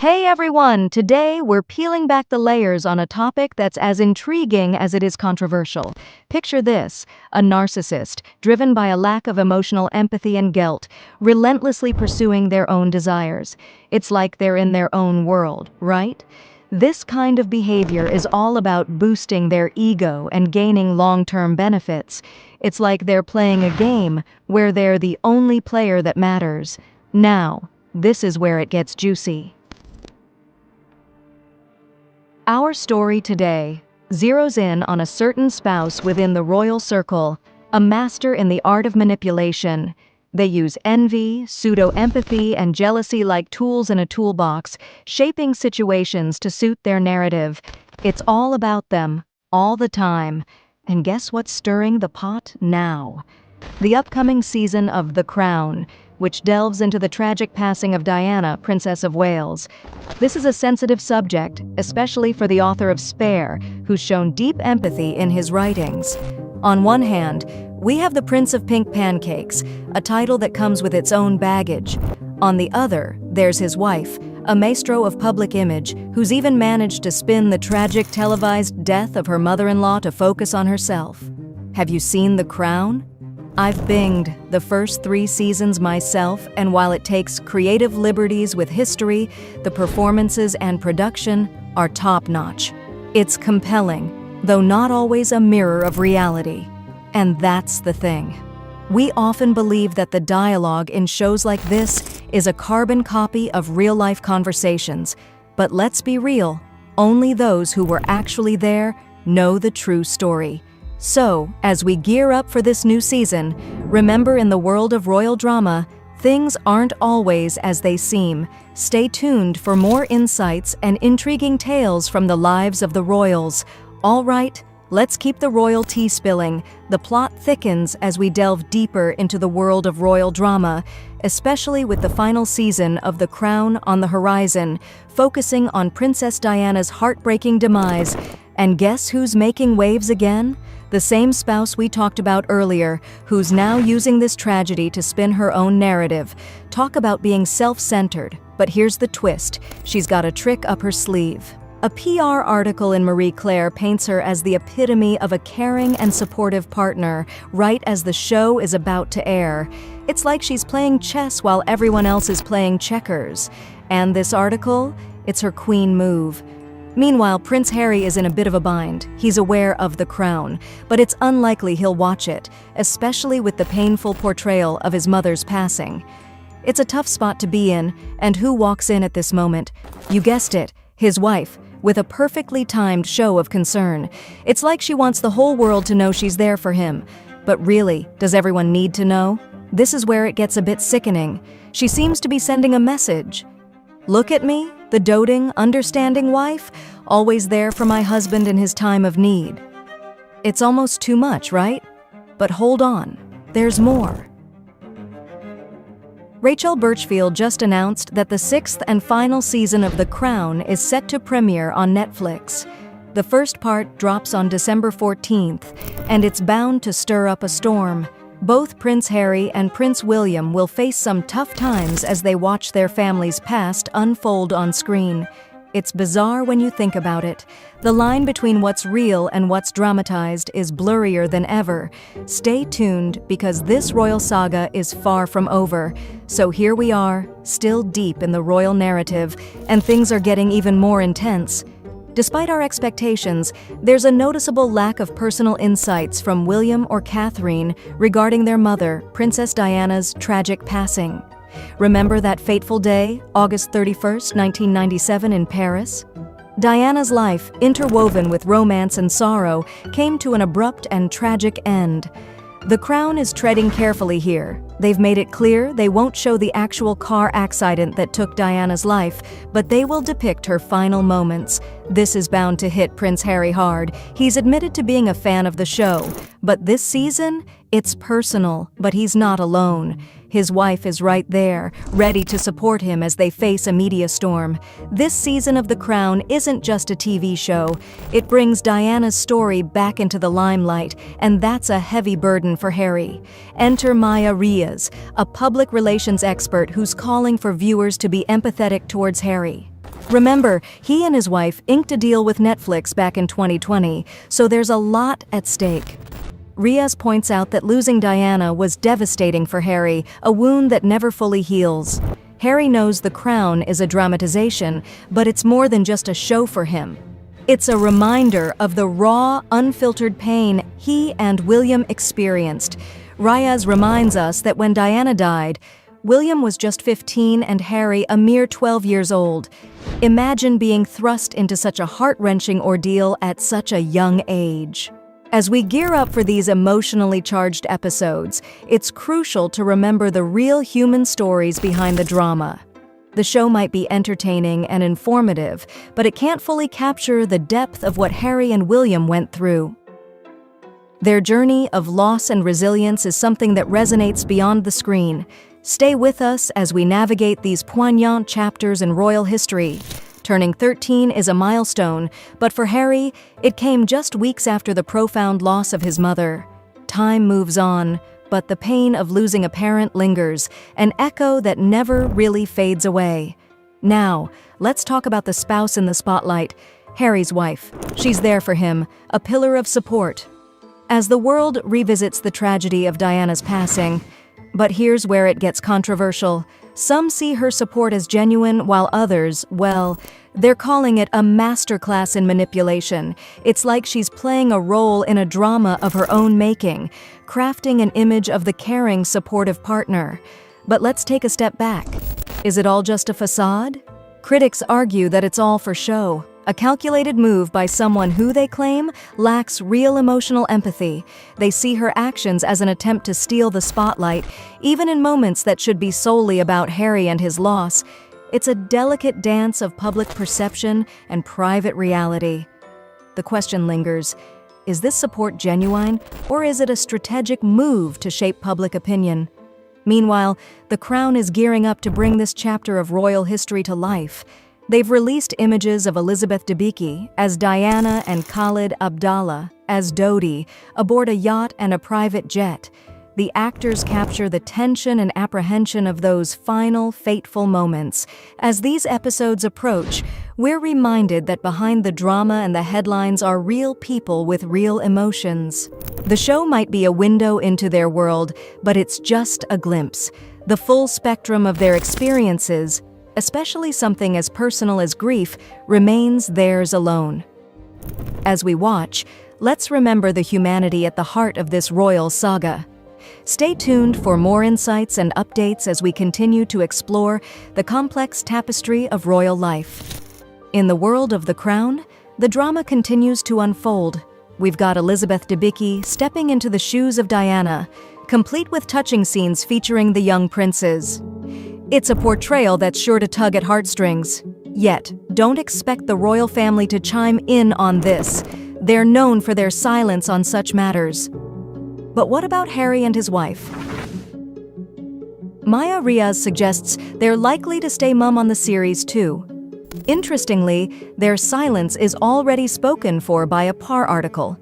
Hey everyone! Today we're peeling back the layers on a topic that's as intriguing as it is controversial. Picture this: a narcissist, driven by a lack of emotional empathy and guilt, relentlessly pursuing their own desires. It's like they're in their own world, right? This kind of behavior is all about boosting their ego and gaining long-term benefits. It's like they're playing a game where they're the only player that matters. Now, this is where it gets juicy. Our story today zeroes in on a certain spouse within the royal circle, a master in the art of manipulation. They use envy, pseudo-empathy, and jealousy like tools in a toolbox, shaping situations to suit their narrative. It's all about them, all the time. And guess what's stirring the pot now? The upcoming season of The Crown, which delves into the tragic passing of Diana, Princess of Wales. This is a sensitive subject, especially for the author of Spare, who's shown deep empathy in his writings. On one hand, we have the Prince of Pink Pancakes, a title that comes with its own baggage. On the other, there's his wife, a maestro of public image, who's even managed to spin the tragic televised death of her mother-in-law to focus on herself. Have you seen The Crown? I've binged the first 3 seasons myself, and while it takes creative liberties with history, the performances and production are top-notch. It's compelling, though not always a mirror of reality. And that's the thing. We often believe that the dialogue in shows like this is a carbon copy of real-life conversations. But let's be real, only those who were actually there know the true story. So, as we gear up for this new season, remember, in the world of royal drama, things aren't always as they seem. Stay tuned for more insights and intriguing tales from the lives of the royals. All right, let's keep the royal tea spilling. The plot thickens as we delve deeper into the world of royal drama, especially with the final season of The Crown on the horizon, focusing on Princess Diana's heartbreaking demise. And guess who's making waves again? The same spouse we talked about earlier, who's now using this tragedy to spin her own narrative. Talk about being self-centered, but here's the twist: she's got a trick up her sleeve. A PR article in Marie Claire paints her as the epitome of a caring and supportive partner, right as the show is about to air. It's like she's playing chess while everyone else is playing checkers. And this article? It's her queen move. Meanwhile, Prince Harry is in a bit of a bind. He's aware of The Crown, but it's unlikely he'll watch it, especially with the painful portrayal of his mother's passing. It's a tough spot to be in, and who walks in at this moment? You guessed it, his wife, with a perfectly timed show of concern. It's like she wants the whole world to know she's there for him. But really, does everyone need to know? This is where it gets a bit sickening. She seems to be sending a message. Look at me, the doting, understanding wife, always there for my husband in his time of need. It's almost too much, right? But hold on, there's more. Rachel Birchfield just announced that the 6th and final season of The Crown is set to premiere on Netflix. The first part drops on December 14th, and it's bound to stir up a storm. Both Prince Harry and Prince William will face some tough times as they watch their family's past unfold on screen. It's bizarre when you think about it. The line between what's real and what's dramatized is blurrier than ever. Stay tuned, because this royal saga is far from over. So here we are, still deep in the royal narrative, and things are getting even more intense. Despite our expectations, there's a noticeable lack of personal insights from William or Catherine regarding their mother, Princess Diana's tragic passing. Remember that fateful day, August 31st, 1997 in Paris? Diana's life, interwoven with romance and sorrow, came to an abrupt and tragic end. The Crown is treading carefully here. They've made it clear they won't show the actual car accident that took Diana's life, but they will depict her final moments. This is bound to hit Prince Harry hard. He's admitted to being a fan of the show. But this season, it's personal, but he's not alone. His wife is right there, ready to support him as they face a media storm. This season of The Crown isn't just a TV show. It brings Diana's story back into the limelight, and that's a heavy burden for Harry. Enter Maya Riaz, a public relations expert who's calling for viewers to be empathetic towards Harry. Remember, he and his wife inked a deal with Netflix back in 2020, so there's a lot at stake. Riaz points out that losing Diana was devastating for Harry, a wound that never fully heals. Harry knows The Crown is a dramatization, but it's more than just a show for him. It's a reminder of the raw, unfiltered pain he and William experienced. Riaz reminds us that when Diana died, William was just 15 and Harry a mere 12 years old. Imagine being thrust into such a heart-wrenching ordeal at such a young age. As we gear up for these emotionally charged episodes, it's crucial to remember the real human stories behind the drama. The show might be entertaining and informative, but it can't fully capture the depth of what Harry and William went through. Their journey of loss and resilience is something that resonates beyond the screen. Stay with us as we navigate these poignant chapters in royal history. Turning 13 is a milestone, but for Harry, it came just weeks after the profound loss of his mother. Time moves on, but the pain of losing a parent lingers, an echo that never really fades away. Now, let's talk about the spouse in the spotlight, Harry's wife. She's there for him, a pillar of support. As the world revisits the tragedy of Diana's passing, but here's where it gets controversial. Some see her support as genuine, while others, well, they're calling it a masterclass in manipulation. It's like she's playing a role in a drama of her own making, crafting an image of the caring, supportive partner. But let's take a step back. Is it all just a facade? Critics argue that it's all for show, a calculated move by someone who, they claim, lacks real emotional empathy. They see her actions as an attempt to steal the spotlight, even in moments that should be solely about Harry and his loss. It's a delicate dance of public perception and private reality. The question lingers, is this support genuine, or is it a strategic move to shape public opinion? Meanwhile, The Crown is gearing up to bring this chapter of royal history to life. They've released images of Elizabeth Debicki as Diana and Khalid Abdallah as Dodi aboard a yacht and a private jet. The actors capture the tension and apprehension of those final, fateful moments. As these episodes approach, we're reminded that behind the drama and the headlines are real people with real emotions. The show might be a window into their world, but it's just a glimpse. The full spectrum of their experiences, especially something as personal as grief, remains theirs alone. As we watch, let's remember the humanity at the heart of this royal saga. Stay tuned for more insights and updates as we continue to explore the complex tapestry of royal life. In the world of The Crown, the drama continues to unfold. We've got Elizabeth Debicki stepping into the shoes of Diana, complete with touching scenes featuring the young princes. It's a portrayal that's sure to tug at heartstrings. Yet, don't expect the royal family to chime in on this. They're known for their silence on such matters. But what about Harry and his wife? Maya Riaz suggests they're likely to stay mum on the series too. Interestingly, their silence is already spoken for by a Par article.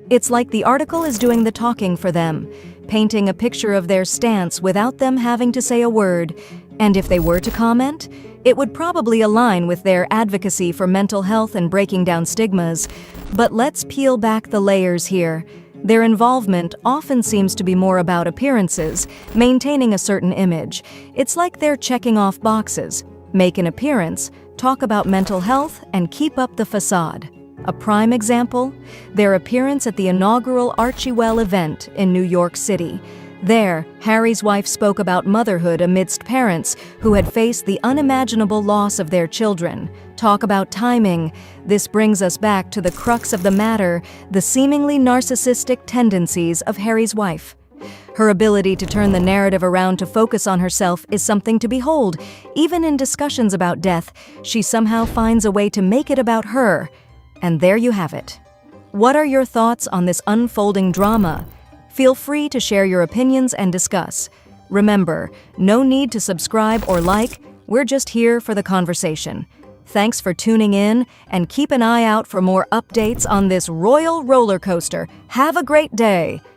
It's like the article is doing the talking for them, painting a picture of their stance without them having to say a word. And if they were to comment, it would probably align with their advocacy for mental health and breaking down stigmas. But let's peel back the layers here. Their involvement often seems to be more about appearances, maintaining a certain image. It's like they're checking off boxes, make an appearance, talk about mental health, and keep up the facade. A prime example? Their appearance at the inaugural Archewell event in New York City. There, Harry's wife spoke about motherhood amidst parents who had faced the unimaginable loss of their children. Talk about timing. This brings us back to the crux of the matter, the seemingly narcissistic tendencies of Harry's wife. Her ability to turn the narrative around to focus on herself is something to behold. Even in discussions about death, she somehow finds a way to make it about her. And there you have it. What are your thoughts on this unfolding drama? Feel free to share your opinions and discuss. Remember, no need to subscribe or like, we're just here for the conversation. Thanks for tuning in, and keep an eye out for more updates on this royal roller coaster. Have a great day!